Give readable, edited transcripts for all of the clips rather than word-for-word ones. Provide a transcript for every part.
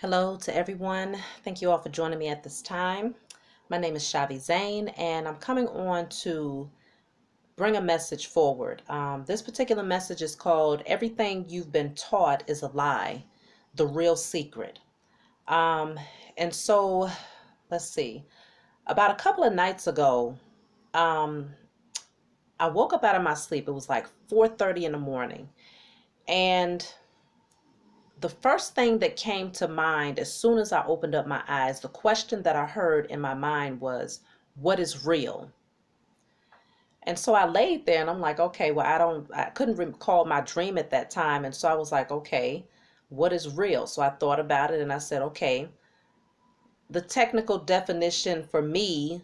Hello to everyone. Thank you all for joining me at this time. My name is Shavi Zane, and I'm coming on to bring a message forward. This particular message is called Everything You've Been Taught is a Lie, The Real Secret. Um, and so, let's see. About a couple of nights ago, um, I woke up out of my sleep. It was like 4:30 in the morning. And the first thing that came to mind as soon as I opened up my eyes, the question that I heard in my mind was, what is real? And so I laid there and I'm like, okay, well, I couldn't recall my dream at that time. And so I was like, okay, what is real? So I thought about it and I said, okay, the technical definition for me,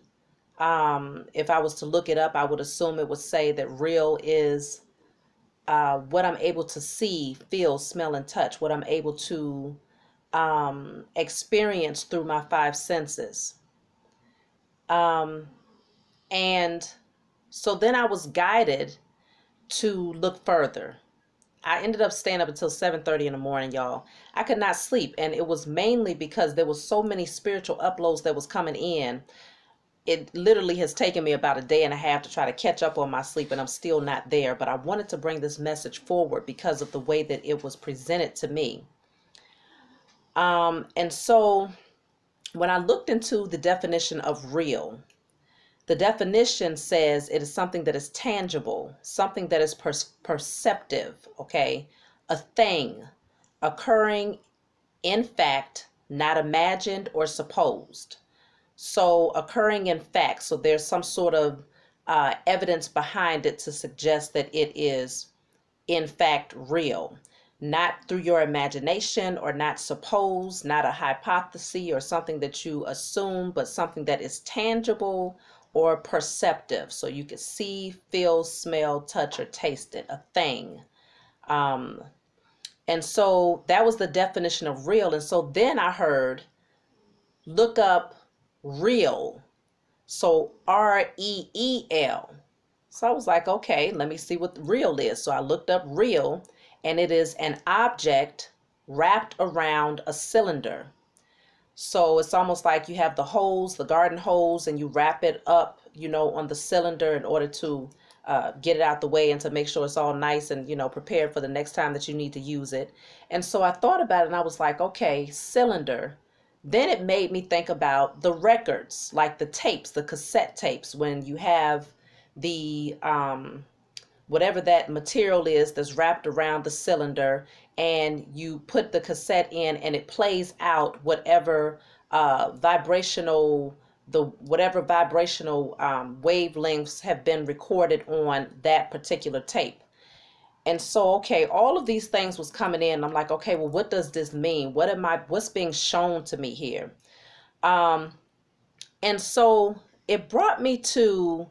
if I was to look it up, I would assume it would say that real is what I'm able to see, feel, smell, and touch, what I'm able to experience through my five senses. Um, and so then I was guided to look further. I ended up staying up until 7:30 in the morning, y'all. I could not sleep, and it was mainly because there was so many spiritual uploads that was coming in. It literally has taken me about a day and a half to try to catch up on my sleep, and I'm still not there. But I wanted to bring this message forward because of the way that it was presented to me. And so when I looked into the definition of real, the definition says it is something that is tangible, something that is perceptive, okay? A thing occurring in fact, not imagined or supposed. So occurring in fact, so there's some sort of evidence behind it to suggest that it is in fact real, not through your imagination or not supposed, not a hypothesis or something that you assume, but something that is tangible or perceptive. So you can see, feel, smell, touch, or taste it, a thing. And so that was the definition of real. And so then I heard, look up real. So REEL. So I was like, okay, let me see what real is. So I looked up real, and it is an object wrapped around a cylinder. So it's almost like you have the hose, the garden hose, and you wrap it up, on the cylinder in order to get it out the way and to make sure it's all nice and, prepared for the next time that you need to use it. And so I thought about it and I was like, okay, cylinder. Then it made me think about the records, like the tapes, the cassette tapes, when you have the whatever that material is that's wrapped around the cylinder, and you put the cassette in and it plays out whatever vibrational wavelengths have been recorded on that particular tape. And so, okay, all of these things was coming in. I'm like, okay, well, what does this mean? What's being shown to me here? And so it brought me to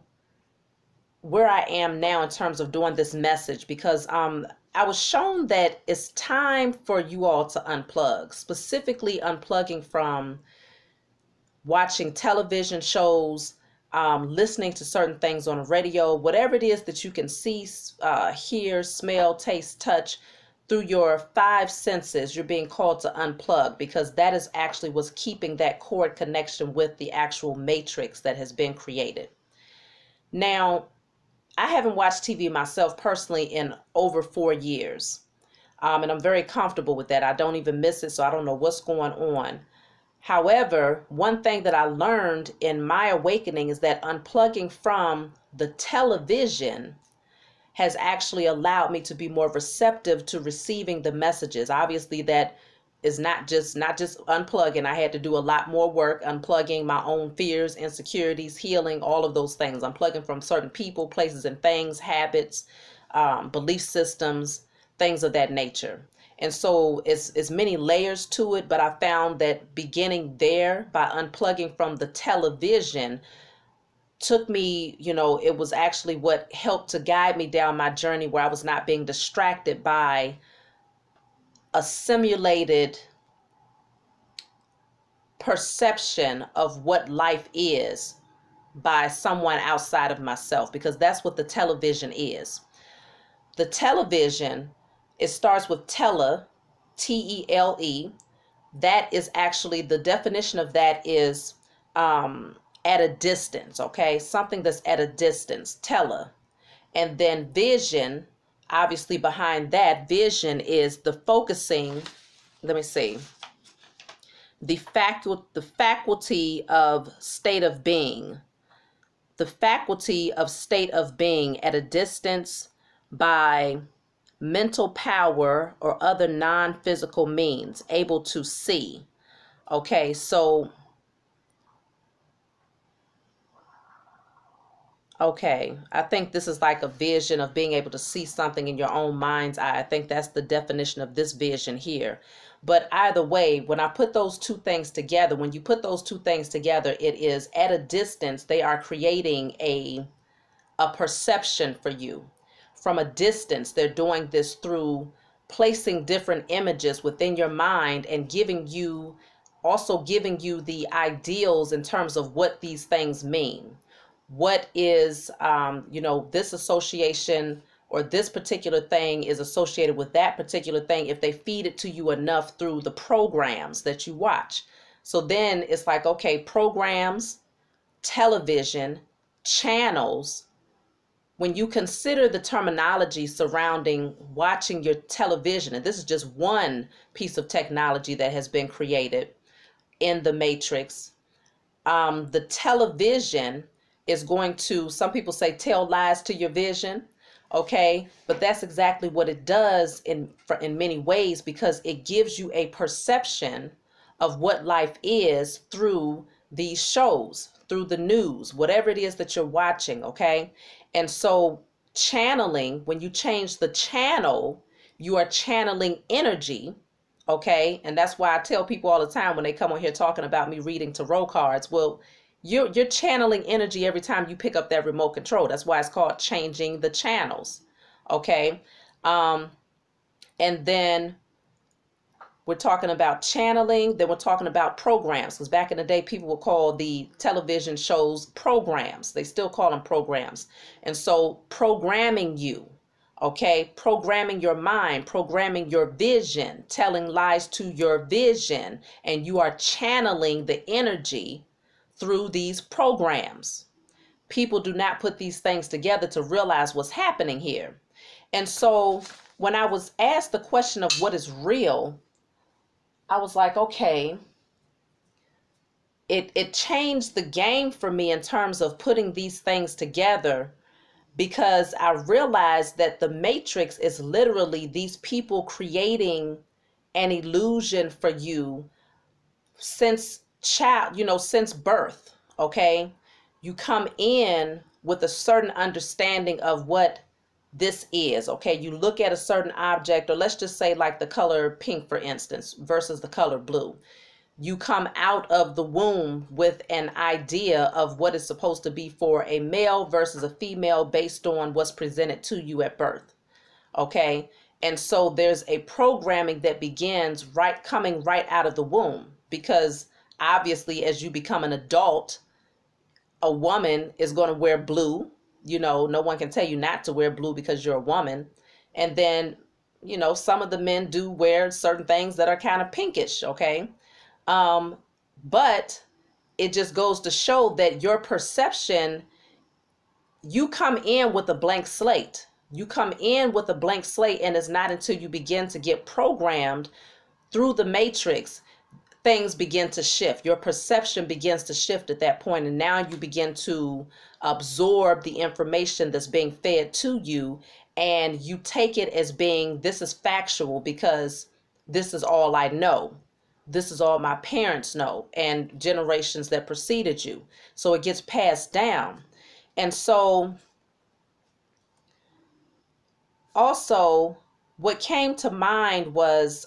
where I am now in terms of doing this message, because I was shown that it's time for you all to unplug, specifically unplugging from watching television shows, listening to certain things on the radio, whatever it is that you can see, hear, smell, taste, touch through your five senses. You're being called to unplug, because that is actually what's keeping that cord connection with the actual matrix that has been created. Now, I haven't watched TV myself personally in over 4 years. And I'm very comfortable with that. I don't even miss it, so I don't know what's going on. However, one thing that I learned in my awakening is that unplugging from the television has actually allowed me to be more receptive to receiving the messages. Obviously, that is not just unplugging. I had to do a lot more work unplugging my own fears, insecurities, healing, all of those things. Unplugging from certain people, places, and things, habits, belief systems, things of that nature. And so it's many layers to it, but I found that beginning there by unplugging from the television took me, it was actually what helped to guide me down my journey, where I was not being distracted by a simulated perception of what life is by someone outside of myself, because that's what the television is. The television, it starts with tele, T-E-L-E, that is actually, the definition of that is at a distance, okay? Something that's at a distance, tele. And then vision, obviously behind that, vision is the focusing, let me see, the faculty of state of being, the faculty of state of being at a distance by mental power or other non-physical means, able to see. Okay, so, okay, I think this is like a vision of being able to see something in your own mind's eye. I think that's the definition of this vision here. But either way, when I put those two things together, when you put those two things together, it is at a distance, they are creating a perception for you. From a distance, they're doing this through placing different images within your mind and giving you, also giving you the ideals in terms of what these things mean. What is, this association or this particular thing is associated with that particular thing if they feed it to you enough through the programs that you watch. So then it's like, okay, programs, television, channels. When you consider the terminology surrounding watching your television, and this is just one piece of technology that has been created in the Matrix, the television is going to, some people say, tell lies to your vision. Okay, but that's exactly what it does in many ways, because it gives you a perception of what life is through these shows, through the news, whatever it is that you're watching. Okay, and so channeling, when you change the channel, you are channeling energy. Okay, and that's why I tell people all the time when they come on here talking about me reading tarot cards, well, you're channeling energy every time you pick up that remote control. That's why it's called changing the channels. Okay. And then we're talking about channeling. Then we're talking about programs, because back in the day, people would call the television shows programs. They still call them programs. And so programming you, okay, programming your mind, programming your vision, telling lies to your vision, and you are channeling the energy through these programs. People do not put these things together to realize what's happening here. And so when I was asked the question of what is real, I was like, okay, it changed the game for me in terms of putting these things together, because I realized that the Matrix is literally these people creating an illusion for you since since birth. Okay, you come in with a certain understanding of what this is. Okay, you look at a certain object, or let's just say like the color pink, for instance, versus the color blue. You come out of the womb with an idea of what is supposed to be for a male versus a female based on what's presented to you at birth. Okay, and so there's a programming that begins coming right out of the womb, because obviously as you become an adult, a woman is going to wear blue. No one can tell you not to wear blue because you're a woman. And then, some of the men do wear certain things that are kind of pinkish. Okay. But it just goes to show that your perception, you come in with a blank slate. You come in with a blank slate, and it's not until you begin to get programmed through the Matrix, things begin to shift. Your perception begins to shift at that point, and now you begin to absorb the information that's being fed to you, and you take it as being, this is factual because this is all I know. This is all my parents know, and generations that preceded you. So it gets passed down. And so also what came to mind was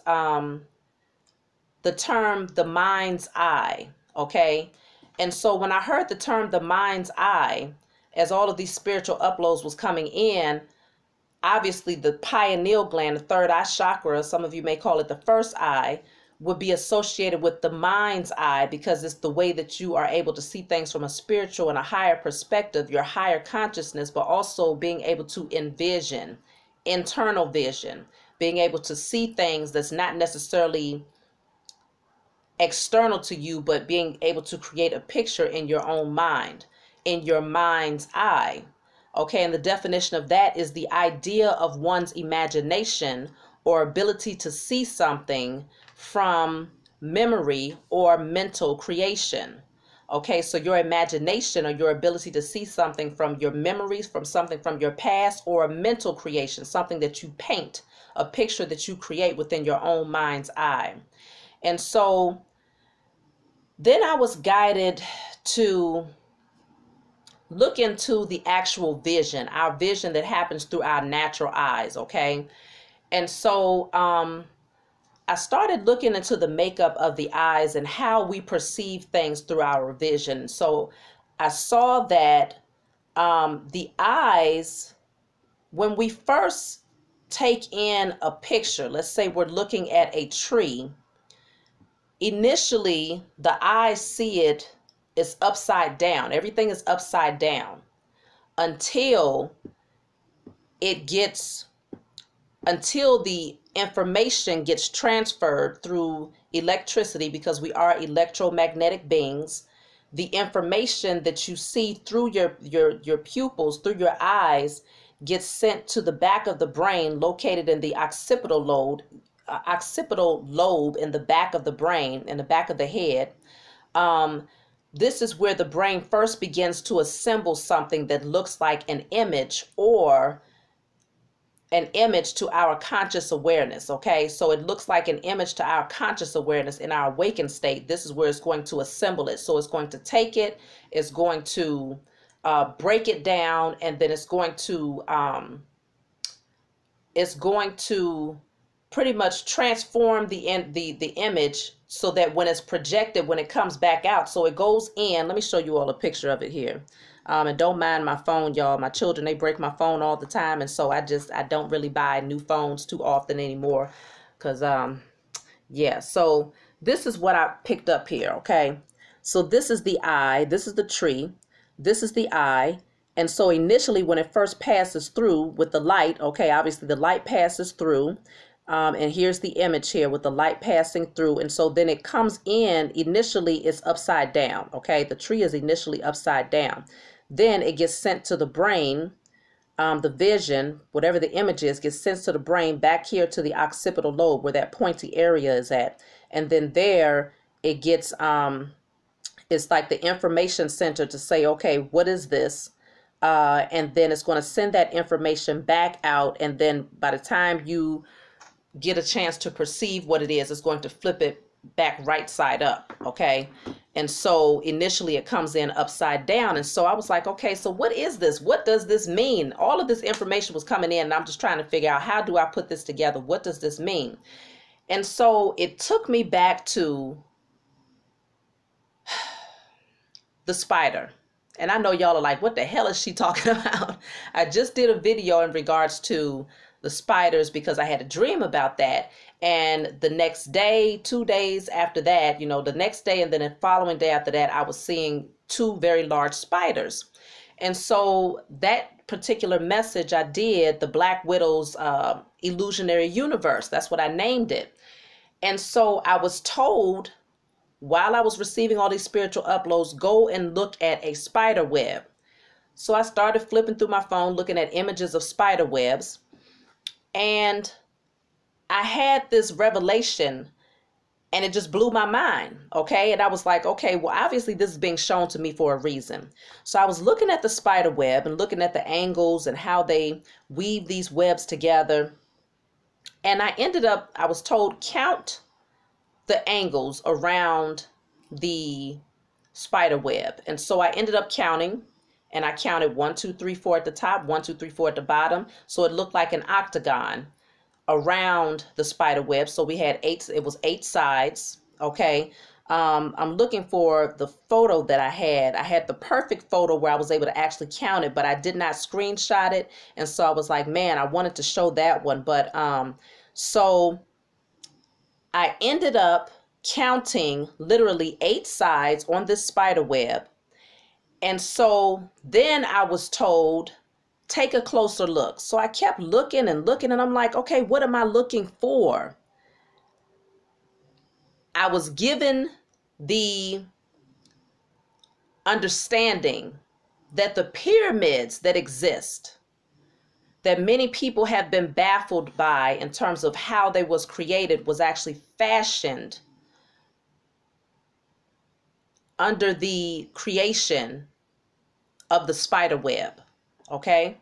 the term the mind's eye. Okay, and so when I heard the term the mind's eye, as all of these spiritual uploads was coming in, obviously the pineal gland, the third eye chakra, some of you may call it the first eye, would be associated with the mind's eye, because it's the way that you are able to see things from a spiritual and a higher perspective, your higher consciousness, but also being able to envision, internal vision, being able to see things that's not necessarily external to you, but being able to create a picture in your own mind, in your mind's eye. Okay, and the definition of that is the idea of one's imagination or ability to see something from memory or mental creation. Okay, so your imagination or your ability to see something from your memories, from something from your past, or a mental creation, something that you paint, a picture that you create within your own mind's eye. And so then I was guided to look into the actual vision, our vision that happens through our natural eyes, okay? And so I started looking into the makeup of the eyes and how we perceive things through our vision. So I saw that the eyes, when we first take in a picture, let's say we're looking at a tree, initially the eyes see it is upside down. Everything is upside down until the information gets transferred through electricity, because we are electromagnetic beings. The information that you see through your pupils, through your eyes, gets sent to the back of the brain, located in the occipital lobe in the back of the brain, in the back of the head. This is where the brain first begins to assemble something that looks like an image, or an image to our conscious awareness. Okay, so it looks like an image to our conscious awareness in our awakened state. This is where it's going to assemble it. So it's going to take it, it's going to break it down, and then it's going to pretty much transform the image, so that when it's projected, when it comes back out, so it goes in. Let me show you all a picture of it here. And don't mind my phone, y'all. My children, they break my phone all the time, and so I don't really buy new phones too often anymore, because yeah. So this is what I picked up here. Okay, so this is the eye, this is the tree, this is the eye. And so initially, when it first passes through with the light, okay, obviously the light passes through. And here's the image here with the light passing through. And so then it comes in, initially it's upside down. Okay, the tree is initially upside down. Then it gets sent to the brain. The vision, whatever the image is, gets sent to the brain, back here to the occipital lobe, where that pointy area is at. And then there it gets, it's like the information center to say, okay, what is this? And then it's going to send that information back out. And then by the time you get a chance to perceive what it is, it's going to flip it back right side up. Okay, and so initially it comes in upside down. And so I was like, okay, so what is this? What does this mean? All of this information was coming in, and I'm just trying to figure out, how do I put this together? What does this mean? And so it took me back to the spider. And I know y'all are like, what the hell is she talking about? I just did a video in regards to the spiders, because I had a dream about that. And the next day, 2 days after that, the next day and then the following day after that, I was seeing 2 very large spiders. And so that particular message I did, the Black Widow's Illusionary Universe, that's what I named it. And so I was told, while I was receiving all these spiritual uploads, go and look at a spider web. So I started flipping through my phone, looking at images of spider webs. And I had this revelation, and it just blew my mind. Okay, and I was like, okay, well, obviously this is being shown to me for a reason. So I was looking at the spider web and looking at the angles and how they weave these webs together. And I was told, count the angles around the spider web. And so I ended up counting, and I counted 1, 2, 3, 4 at the top, 1, 2, 3, 4 at the bottom. So it looked like an octagon around the spider web. So we had 8, it was 8 sides. Okay. I'm looking for the photo that I had. I had the perfect photo where I was able to actually count it, but I did not screenshot it. And so I was like, man, I wanted to show that one. But so I ended up counting literally 8 sides on this spider web. And so then I was told, take a closer look. So I kept looking and looking, and I'm like, okay, what am I looking for? I was given the understanding that the pyramids that exist, that many people have been baffled by in terms of how they was created, was actually fashioned under the creation of the spider web. Okay?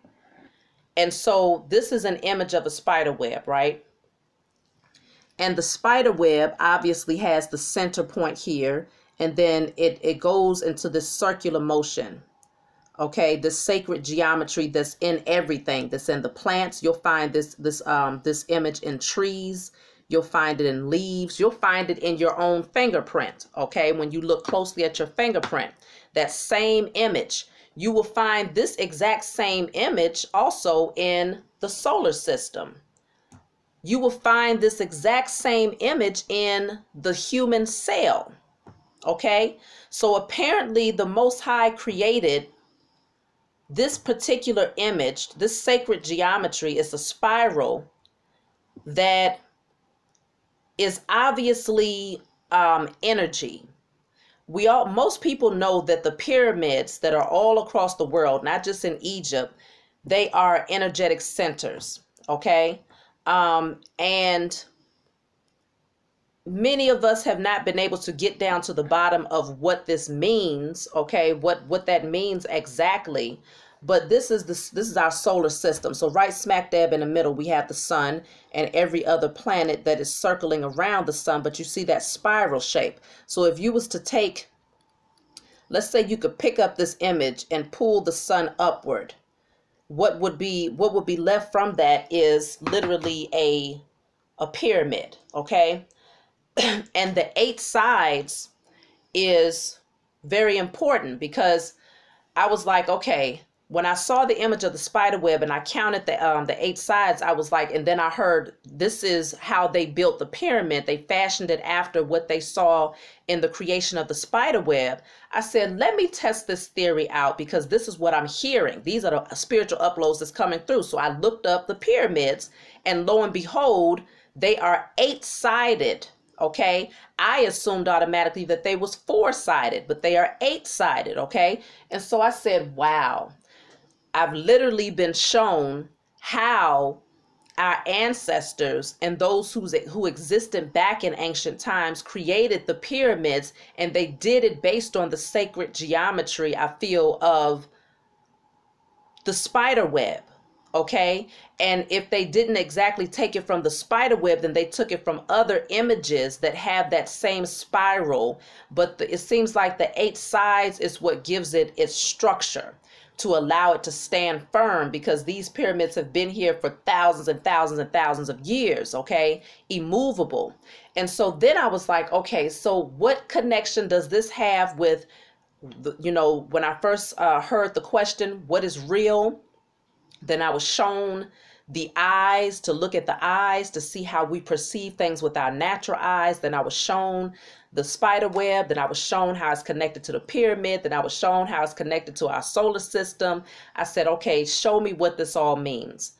And so this is an image of a spider web, right? And the spider web obviously has the center point here, and then it goes into this circular motion. Okay, this sacred geometry that's in everything, that's in the plants. You'll find this image in trees. You'll find it in leaves. You'll find it in your own fingerprint. Okay, when you look closely at your fingerprint, that same image. You will find this exact same image also in the solar system. You will find this exact same image in the human cell. Okay, so apparently the Most High created this particular image. This sacred geometry is a spiral that is obviously energy. Most people know that the pyramids that are all across the world, not just in Egypt, they are energetic centers. Okay, and many of us have not been able to get down to the bottom of what this means. Okay, what that means exactly. But this is our solar system. So right smack dab in the middle, we have the sun and every other planet that is circling around the sun. But you see that spiral shape. So if you was to take, let's say you could pick up this image and pull the sun upward, what would be left from that is literally a pyramid. Okay, and the 8 sides is very important, because I was like, okay, when I saw the image of the spider web and I counted the 8 sides, I was like, and then I heard this is how they built the pyramid. They fashioned it after what they saw in the creation of the spider web. I said, let me test this theory out, because this is what I'm hearing. These are the spiritual uploads that's coming through. So I looked up the pyramids, and lo and behold, they are 8-sided. Okay, I assumed automatically that they was 4-sided, but they are 8-sided. Okay, and so I said, wow, I've literally been shown how our ancestors and those who existed back in ancient times created the pyramids, and they did it based on the sacred geometry, I feel, of the spider web. Okay, and if they didn't exactly take it from the spider web, then they took it from other images that have that same spiral. But it seems like the 8 sides is what gives it its structure, to allow it to stand firm, because these pyramids have been here for thousands and thousands and thousands of years. Okay, immovable. And so then I was like, okay, so what connection does this have with when I first heard the question, what is real? Then I was shown the eyes, to look at the eyes to see how we perceive things with our natural eyes. Then I was shown the spider web. Then I was shown how it's connected to the pyramid. Then I was shown how it's connected to our solar system. I said, okay, show me what this all means.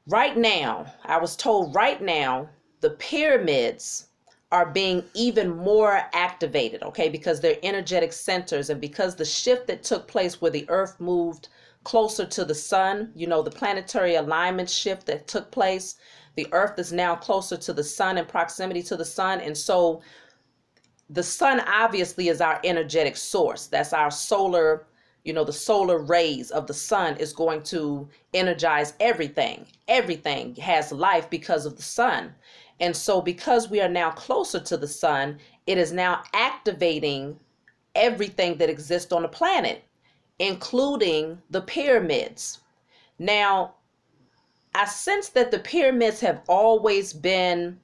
Right now, I was told right now, the pyramids are being even more activated, okay, because they're energetic centers, and because the shift that took place where the earth moved closer to the sun, the planetary alignment shift that took place, the earth is now closer to the sun, in proximity to the sun. And so the sun obviously is our energetic source. That's our solar, the solar rays of the sun is going to energize everything. Everything has life because of the sun. And so because we are now closer to the sun, it is now activating everything that exists on the planet, including the pyramids. Now, I sense that the pyramids have always been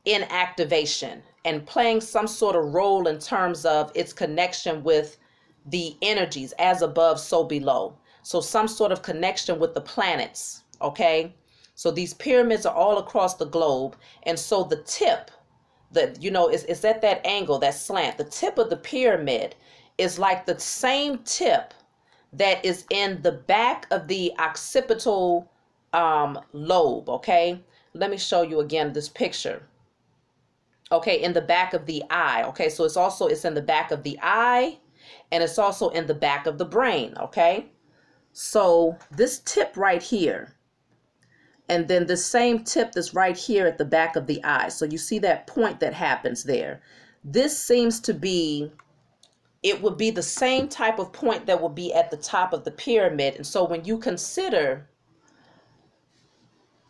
in activation and playing some sort of role in terms of its connection with the energies, as above, so below. So some sort of connection with the planets, okay? So these pyramids are all across the globe. And so the tip, is at that angle, that slant. The tip of the pyramid is like the same tip that is in the back of the occipital lobe. Okay, let me show you again this picture. Okay, in the back of the eye. Okay, so it's in the back of the eye, and it's also in the back of the brain. Okay, so this tip right here, and then the same tip that's right here at the back of the eye. So you see that point that happens there. This seems to be, it would be the same type of point that would be at the top of the pyramid. And so when you consider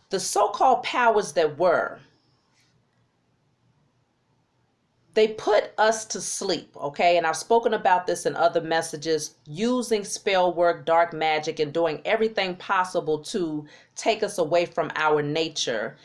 the so-called powers that were, they put us to sleep, okay? And I've spoken about this in other messages, using spell work, dark magic, and doing everything possible to take us away from our nature,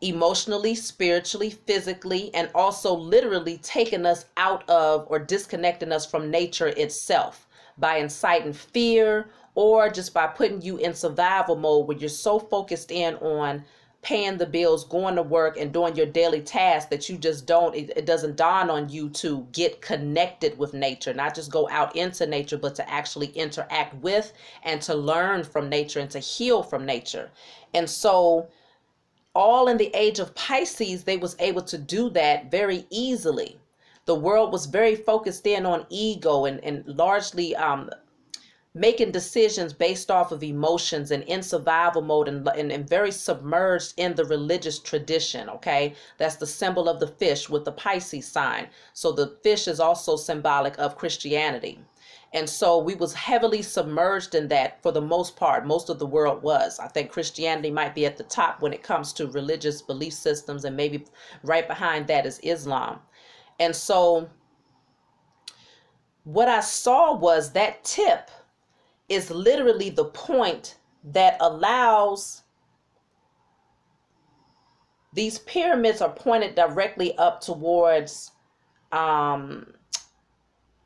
emotionally, spiritually, physically, and also literally taking us out of or disconnecting us from nature itself by inciting fear, or just by putting you in survival mode where you're so focused in on paying the bills, going to work, and doing your daily tasks that you just don't, it doesn't dawn on you to get connected with nature, not just go out into nature, but to actually interact with and to learn from nature and to heal from nature. And so all in the age of Pisces, they was able to do that very easily. The world was very focused in on ego and largely making decisions based off of emotions and in survival mode and very submerged in the religious tradition. Okay, that's the symbol of the fish with the Pisces sign. So the fish is also symbolic of Christianity. And so we was heavily submerged in that for the most part. Most of the world was. I think Christianity might be at the top when it comes to religious belief systems, and maybe right behind that is Islam. And so what I saw was that tip is literally the point that allows, these pyramids are pointed directly up towards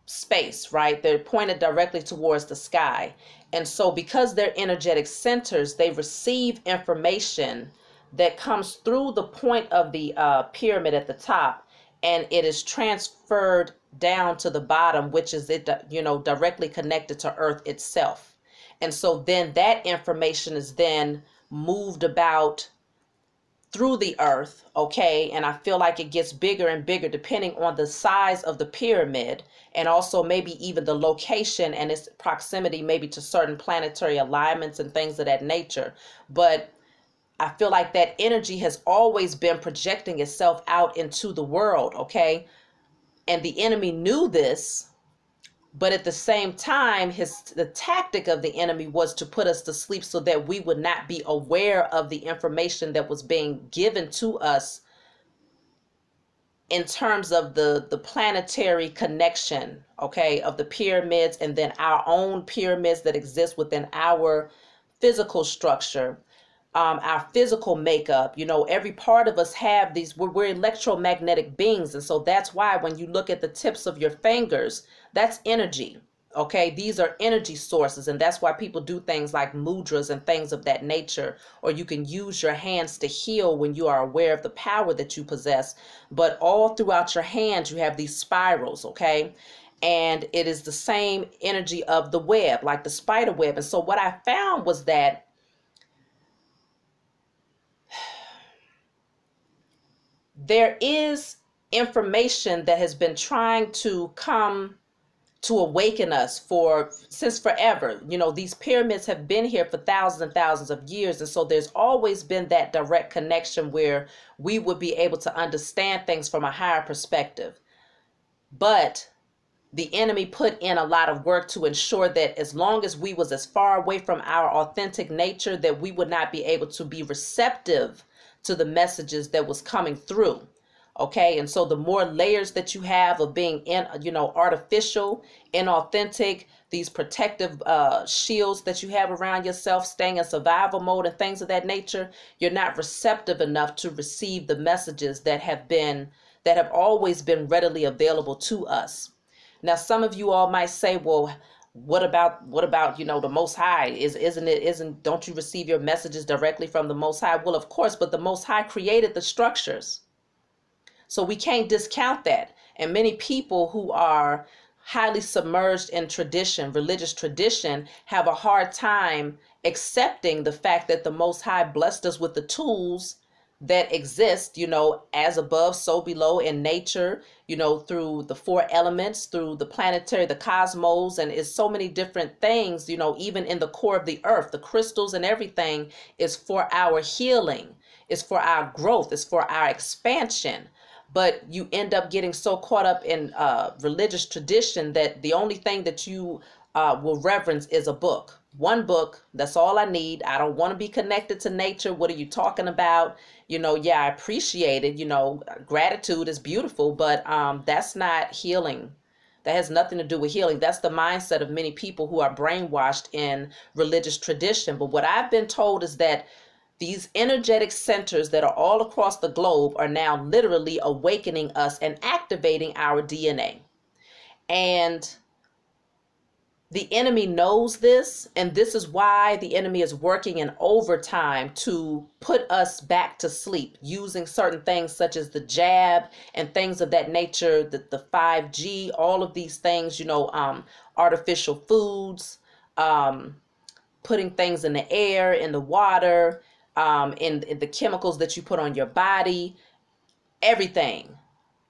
space, right? They're pointed directly towards the sky. And so because they're energetic centers, they receive information that comes through the point of the pyramid at the top, and it is transferred down to the bottom, which is directly connected to Earth itself. And so then that information is then moved about through the earth, okay? And I feel like it gets bigger and bigger depending on the size of the pyramid, and also maybe even the location and its proximity maybe to certain planetary alignments and things of that nature. But I feel like that energy has always been projecting itself out into the world, okay? And the enemy knew this, but at the same time, the tactic of the enemy was to put us to sleep so that we would not be aware of the information that was being given to us in terms of the planetary connection, okay, of the pyramids, and then our own pyramids that exist within our physical structure. Our physical makeup, every part of us have these, we're electromagnetic beings. And so that's why when you look at the tips of your fingers, that's energy. Okay, these are energy sources. And that's why people do things like mudras and things of that nature. Or you can use your hands to heal when you are aware of the power that you possess. But all throughout your hands, you have these spirals, okay? And it is the same energy of the web, like the spider web. And so what I found was that there is information that has been trying to come to awaken us since forever. These pyramids have been here for thousands and thousands of years. And so there's always been that direct connection where we would be able to understand things from a higher perspective. But the enemy put in a lot of work to ensure that as long as we was as far away from our authentic nature, that we would not be able to be receptive to the messages that was coming through. Okay, and so the more layers that you have of being artificial, inauthentic, these protective shields that you have around yourself, staying in survival mode and things of that nature, you're not receptive enough to receive the messages that have always been readily available to us. Now, some of you all might say, well, what about the Most High? Don't you receive your messages directly from the Most High? Well, of course, but the Most High created the structures. So we can't discount that. And many people who are highly submerged in tradition, religious tradition, have a hard time accepting the fact that the Most High blessed us with the tools that exist, as above, so below in nature, through the four elements, through the planetary, the cosmos, and it's so many different things, even in the core of the earth, the crystals and everything is for our healing, is for our growth, is for our expansion. But you end up getting so caught up in religious tradition that the only thing that you will reverence is a book. One book, that's all I need. I don't want to be connected to nature. What are you talking about? Yeah, I appreciate it. Gratitude is beautiful, but that's not healing. That has nothing to do with healing. That's the mindset of many people who are brainwashed in religious tradition. But what I've been told is that these energetic centers that are all across the globe are now literally awakening us and activating our DNA. And the enemy knows this, and this is why the enemy is working in overtime to put us back to sleep using certain things such as the jab and things of that nature, the 5G, all of these things, artificial foods, putting things in the air, in the water, in the chemicals that you put on your body, everything,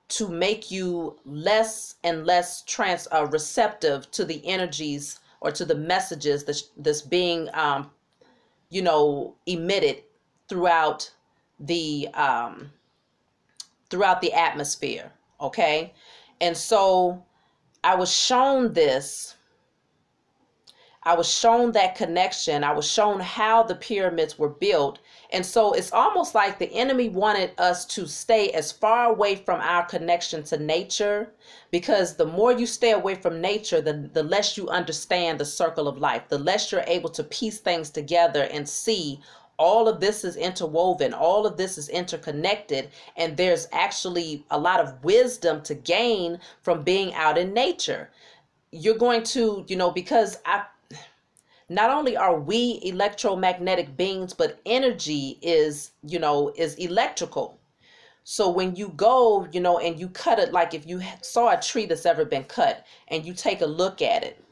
to make you less and less receptive to the energies or to the messages that's being emitted throughout the atmosphere. Okay. And so I was shown this. I was shown that connection. I was shown how the pyramids were built. And so it's almost like the enemy wanted us to stay as far away from our connection to nature, because the more you stay away from nature, the less you understand the circle of life, the less you're able to piece things together and see all of this is interwoven, all of this is interconnected, and there's actually a lot of wisdom to gain from being out in nature. You're going to, because not only are we electromagnetic beings, but energy is electrical. So when you go, and you cut it, like if you saw a tree that's ever been cut and you take a look at it,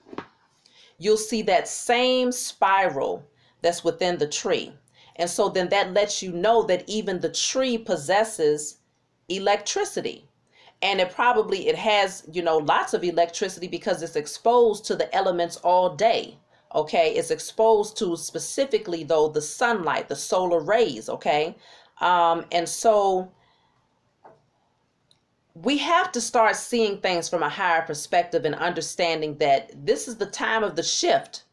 you'll see that same spiral that's within the tree. And so then that lets you know that even the tree possesses electricity. And it has, lots of electricity because it's exposed to the elements all day. Okay, it's exposed to specifically, though, the sunlight, the solar rays. Okay, and so we have to start seeing things from a higher perspective and understanding that this is the time of the shift.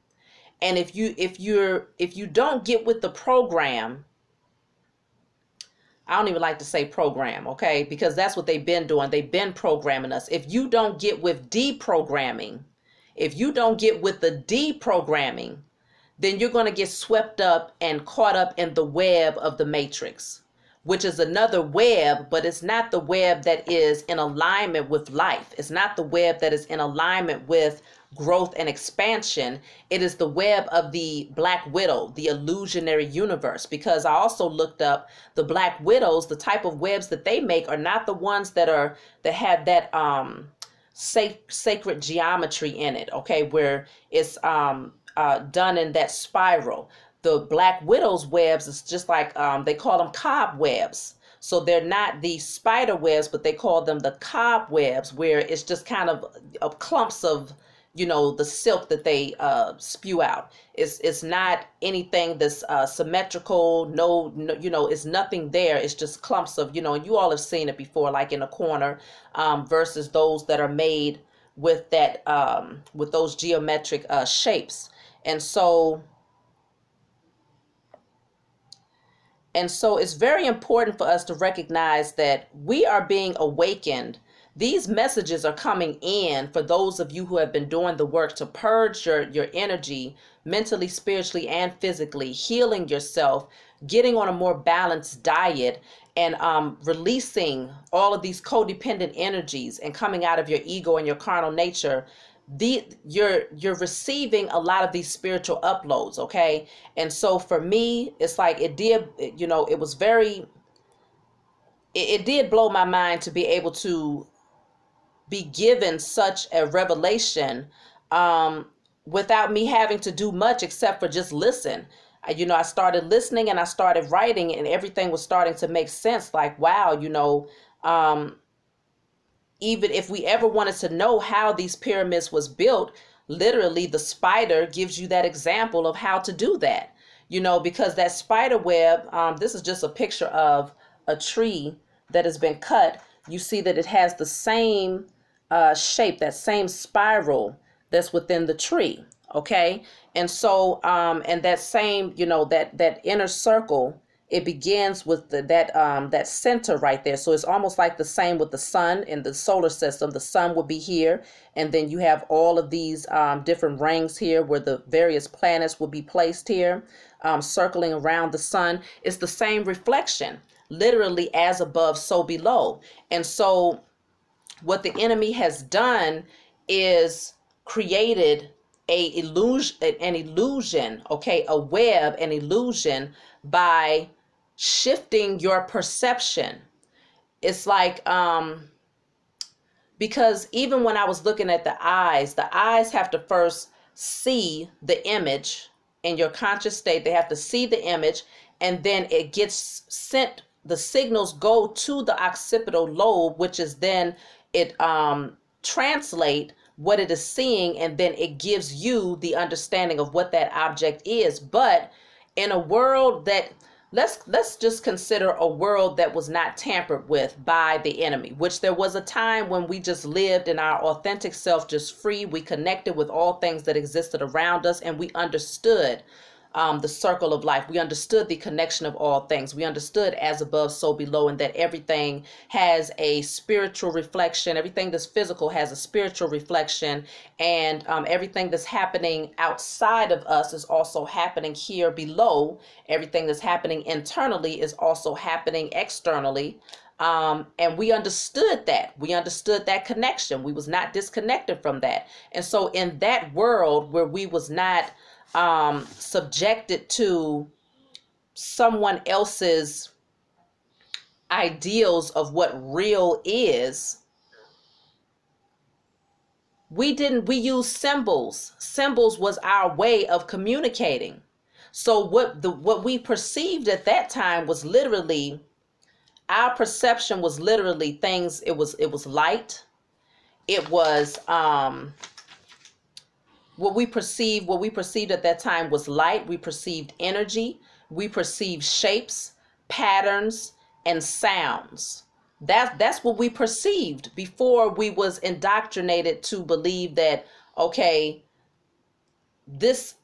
And if you don't get with the program, I don't even like to say program, okay, because that's what they've been doing. They've been programming us. If you don't get with deprogramming, if you don't get with the deprogramming, then you're going to get swept up and caught up in the web of the matrix, which is another web, but it's not the web that is in alignment with life. It's not the web that is in alignment with growth and expansion. It is the web of the Black Widow, the illusionary universe, because I also looked up the Black Widows. The type of webs that they make are not the ones that have that sacred geometry in it, okay, where it's done in that spiral. The Black Widow's webs is just like, they call them cobwebs. So they're not the spider webs, but they call them the cobwebs, where it's just kind of clumps of, the silk that they spew out. It's not anything that's symmetrical. No, it's nothing there. It's just clumps of, and you all have seen it before, like in a corner, versus those that are made with that, with those geometric shapes. And so it's very important for us to recognize that we are being awakened. These messages are coming in for those of you who have been doing the work to purge your energy mentally, spiritually, and physically, healing yourself, getting on a more balanced diet, and releasing all of these codependent energies and coming out of your ego and your carnal nature. You're receiving a lot of these spiritual uploads, okay? And so for me, it's like it did blow my mind to be able to be given such a revelation without me having to do much except for just listen. I started listening and I started writing, and everything was starting to make sense. Like, wow, even if we ever wanted to know how these pyramids was built, literally the spider gives you that example of how to do that. Because that spider web, this is just a picture of a tree that has been cut. You see that it has the same shape, that same spiral that's within the tree. Okay. And so, and that same, that inner circle, it begins with that center right there. So it's almost like the same with the sun in the solar system. The sun would be here, and then you have all of these different rings here where the various planets will be placed here, circling around the sun. It's the same reflection, literally as above, so below. And so what the enemy has done is created an illusion, okay, a web, an illusion, by shifting your perception. It's like, because even when I was looking at the eyes have to first see the image in your conscious state. They have to see the image, and then it gets sent, the signals go to the occipital lobe, which is then it translate what it is seeing, and then it gives you the understanding of what that object is. But in a world that, let's just consider a world that was not tampered with by the enemy, which there was a time when we just lived in our authentic self, just free. We connected with all things that existed around us, and we understood the circle of life. We understood the connection of all things. We understood as above, so below, and that everything has a spiritual reflection. Everything that's physical has a spiritual reflection, and everything that's happening outside of us is also happening here below. Everything that's happening internally is also happening externally. And we understood that. We understood that connection. We was not disconnected from that. And so in that world where we was not subjected to someone else's ideals of what real is, we used symbols. Symbols was our way of communicating. So what we perceived at that time was literally, our perception was literally things. It was light. It was what we perceived at that time was light. We perceived energy. We perceived shapes, patterns, and sounds. That's what we perceived before we was indoctrinated to believe that, okay, this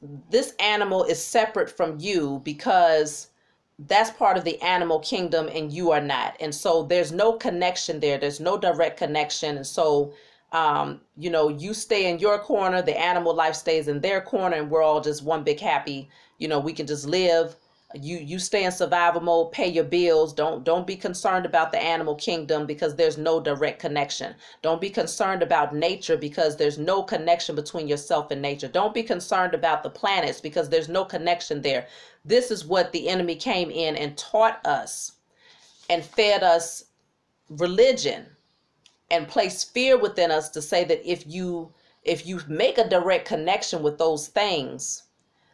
animal is separate from you because that's part of the animal kingdom and you are not. And so there's no connection there. There's no direct connection. And so you stay in your corner, the animal life stays in their corner, and we're all just one big happy, we can just live. You stay in survival mode, pay your bills. Don't be concerned about the animal kingdom because there's no direct connection. Don't be concerned about nature because there's no connection between yourself and nature. Don't be concerned about the planets because there's no connection there. This is what the enemy came in and taught us and fed us religion, and place fear within us to say that if you make a direct connection with those things,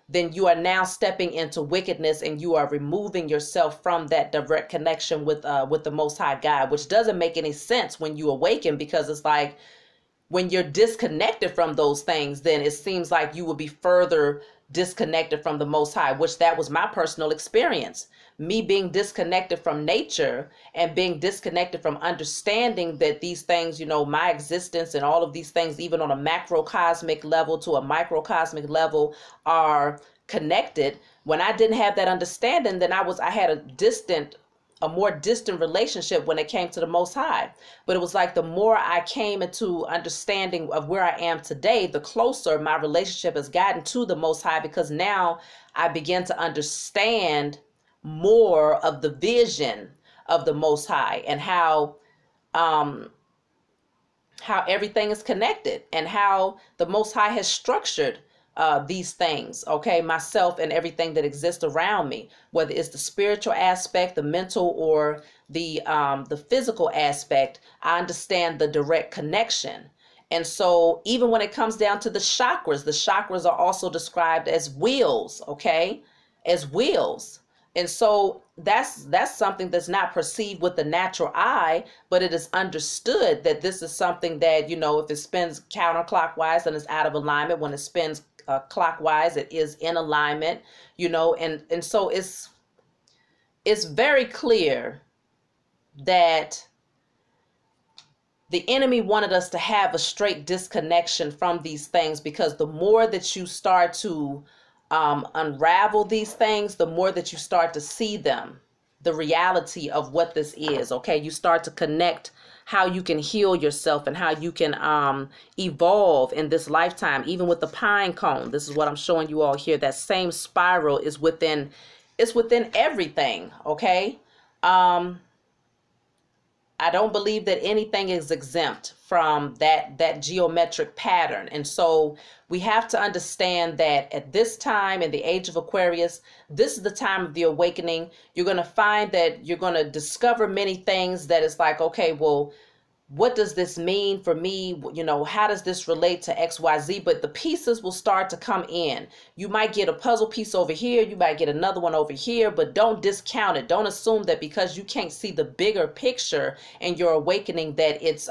then you are now stepping into wickedness and you are removing yourself from that direct connection with the Most High God, which doesn't make any sense when you awaken, because it's like when you're disconnected from those things, then it seems like you will be further disconnected from the Most High, which that was my personal experience. Me being disconnected from nature and being disconnected from understanding that these things, my existence and all of these things, even on a macrocosmic level to a microcosmic level, are connected. When I didn't have that understanding, then I had a more distant relationship when it came to the Most High. But it was like the more I came into understanding of where I am today, the closer my relationship has gotten to the Most High, because now I begin to understand more of the vision of the Most High and how everything is connected and how the Most High has structured these things, okay, myself and everything that exists around me, whether it's the spiritual aspect, the mental, or the physical aspect. I understand the direct connection. And so even when it comes down to the chakras are also described as wheels, okay? as wheels. And so that's something that's not perceived with the natural eye, but it is understood that this is something that, you know, if it spins counterclockwise, then it's out of alignment. When it spins clockwise, it is in alignment, you know, and so it's very clear that the enemy wanted us to have a straight disconnection from these things, because the more that you start to unravel these things, the more that you start to see them, the reality of what this is. Okay, you start to connect how you can heal yourself and how you can evolve in this lifetime. Even with the pine cone, this is what I'm showing you all here. That same spiral is within, it's within everything. Okay. I don't believe that anything is exempt from that geometric pattern. And so we have to understand that at this time in the age of Aquarius, this is the time of the awakening. You're going to find that you're going to discover many things that it's like, okay, well, what does this mean for me? You know, how does this relate to XYZ? But the pieces will start to come in. You might get a puzzle piece over here. You might get another one over here, but don't discount it. Don't assume that because you can't see the bigger picture in your awakening that it's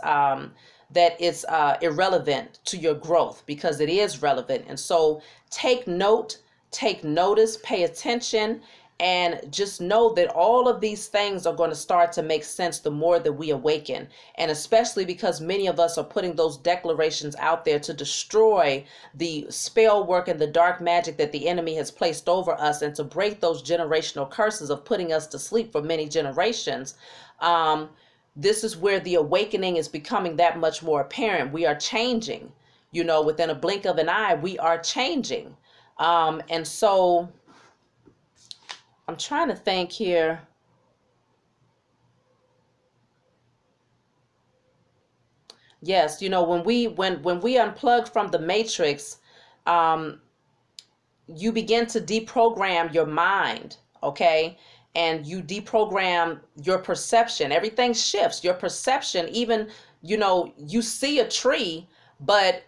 irrelevant to your growth, because it is relevant. And so take note, take notice, pay attention, and just know that all of these things are going to start to make sense the more that we awaken. And especially because many of us are putting those declarations out there to destroy the spell work and the dark magic that the enemy has placed over us, and to break those generational curses of putting us to sleep for many generations. This is where the awakening is becoming that much more apparent. We are changing, you know, within a blink of an eye, we are changing. And so I'm trying to think here. Yes, you know, when we unplug from the matrix, you begin to deprogram your mind, okay? And you deprogram your perception. Everything shifts. Your perception, even, you know, you see a tree, but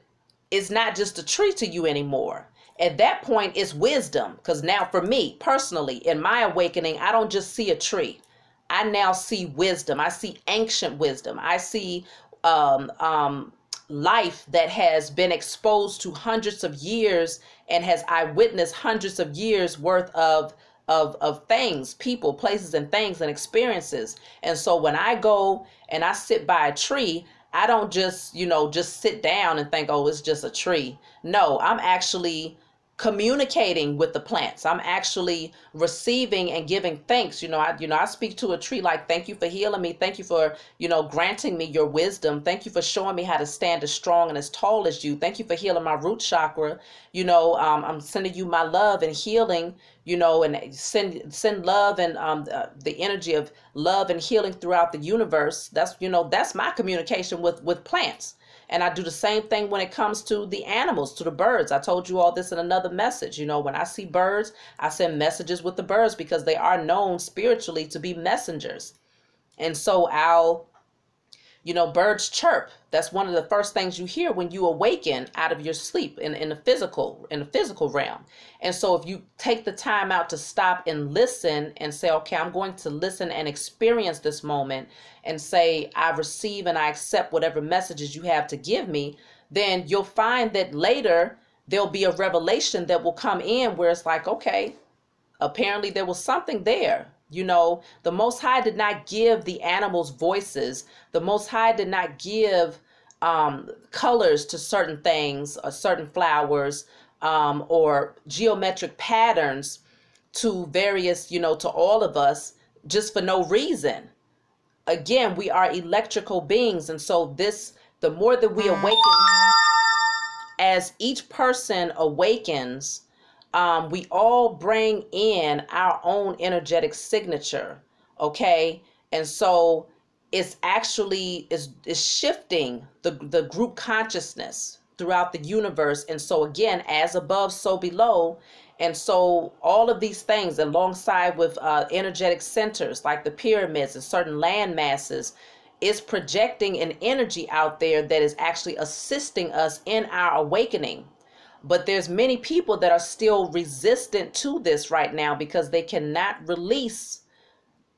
it's not just a tree to you anymore. At that point, it's wisdom. Because now for me personally, in my awakening, I don't just see a tree. I now see wisdom. I see ancient wisdom. I see life that has been exposed to hundreds of years and has eyewitnessed hundreds of years worth of things, people, places, and things and experiences. And so when I go and I sit by a tree, I don't just, you know, just sit down and think, oh, it's just a tree. No, I'm actually communicating with the plants. I'm actually receiving and giving thanks. I speak to a tree like, thank you for healing me. Thank you for, granting me your wisdom. Thank you for showing me how to stand as strong and as tall as you. Thank you for healing my root chakra. I'm sending you my love and healing, and send love and the energy of love and healing throughout the universe. That's my communication with plants. And I do the same thing when it comes to the animals, to the birds. I told you all this in another message. When I see birds, I send messages with the birds because they are known spiritually to be messengers. And so birds chirp. That's one of the first things you hear when you awaken out of your sleep in the physical realm. And so if you take the time out to stop and listen and say, okay, I'm going to listen and experience this moment and say, I receive and I accept whatever messages you have to give me, then you'll find that later there'll be a revelation that will come in where it's like, okay, apparently there was something there. The Most High did not give the animals voices. The Most High did not give colors to certain things or certain flowers or geometric patterns to various, to all of us just for no reason. Again, we are electrical beings. And so the more that we awaken, as each person awakens, we all bring in our own energetic signature. Okay. And so it's actually is shifting the group consciousness throughout the universe. And so again, as above, so below. And so all of these things alongside with energetic centers like the pyramids and certain land masses is projecting an energy out there that is actually assisting us in our awakening. But there's many people that are still resistant to this right now because they cannot release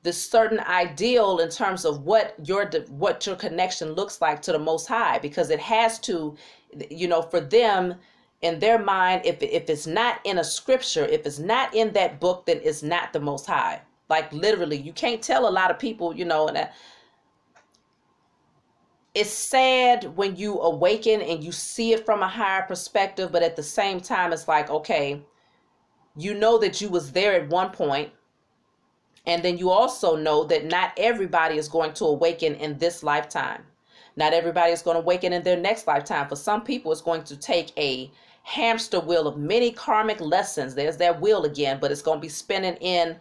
this certain ideal in terms of what your connection looks like to the Most High, because it has to, for them, in their mind, if it's not in a scripture, if it's not in that book, then it's not the Most High. Like literally, you can't tell a lot of people, and it's sad when you awaken and you see it from a higher perspective, but at the same time, it's like, okay, you know that you was there at one point. And then you also know that not everybody is going to awaken in this lifetime. Not everybody is going to awaken in their next lifetime. For some people, it's going to take a hamster wheel of many karmic lessons. There's that wheel again, but it's going to be spinning in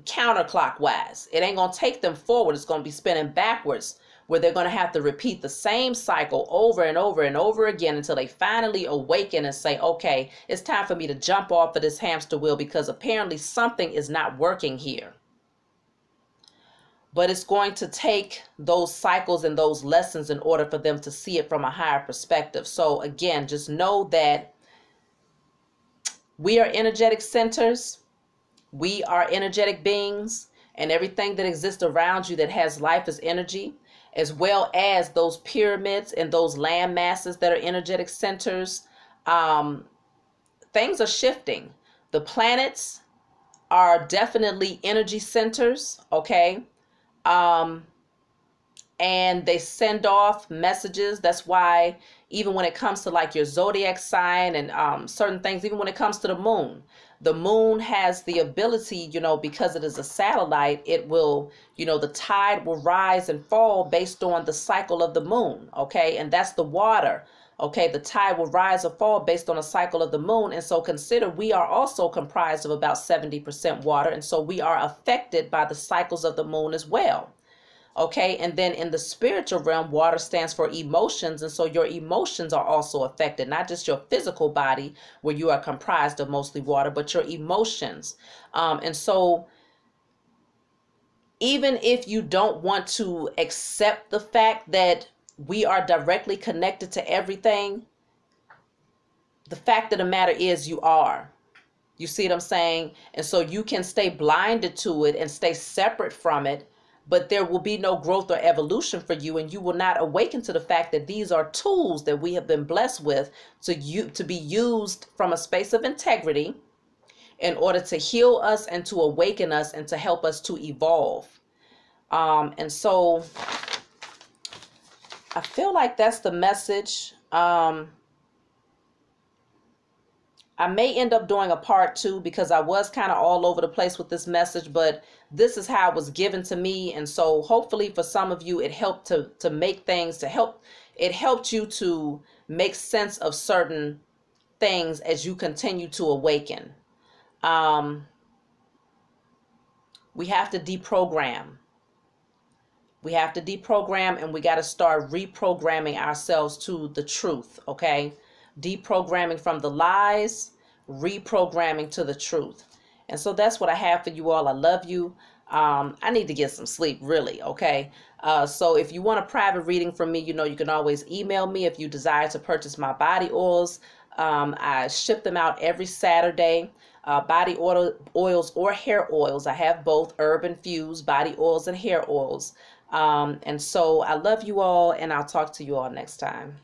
counterclockwise. It ain't going to take them forward. It's going to be spinning backwards, where they're going to have to repeat the same cycle over and over and over again until they finally awaken and say, okay, it's time for me to jump off of this hamster wheel because apparently something is not working here. But it's going to take those cycles and those lessons in order for them to see it from a higher perspective. So again, just know that we are energetic centers. We are energetic beings, and everything that exists around you that has life is energy, as well as those pyramids and those land masses that are energetic centers. Things are shifting. The planets are definitely energy centers, okay? And they send off messages. That's why even when it comes to like your zodiac sign and certain things, even when it comes to the moon has the ability, because it is a satellite, it will, the tide will rise and fall based on the cycle of the moon, okay? And that's the water, okay? The tide will rise or fall based on a cycle of the moon. And so consider we are also comprised of about 70% water. And so we are affected by the cycles of the moon as well. Okay, and then in the spiritual realm, water stands for emotions. And so your emotions are also affected, not just your physical body where you are comprised of mostly water, but your emotions. And so even if you don't want to accept the fact that we are directly connected to everything, the fact of the matter is you are. You see what I'm saying? And so you can stay blinded to it and stay separate from it, but there will be no growth or evolution for you, and you will not awaken to the fact that these are tools that we have been blessed with to be used from a space of integrity in order to heal us and to awaken us and to help us to evolve. And so I feel like that's the message. I may end up doing a part 2 because I was kind of all over the place with this message, but this is how it was given to me. And so hopefully for some of you, it helped to make things, it helped you to make sense of certain things as you continue to awaken. We have to deprogram. We have to deprogram, and we got to start reprogramming ourselves to the truth, okay? Deprogramming from the lies, reprogramming to the truth. And so that's what I have for you all. I love you. I need to get some sleep, really, okay? So if you want a private reading from me, you can always email me if you desire to purchase my body oils. I ship them out every Saturday. Body oils or hair oils. I have both herb infused body oils and hair oils. And so I love you all, and I'll talk to you all next time.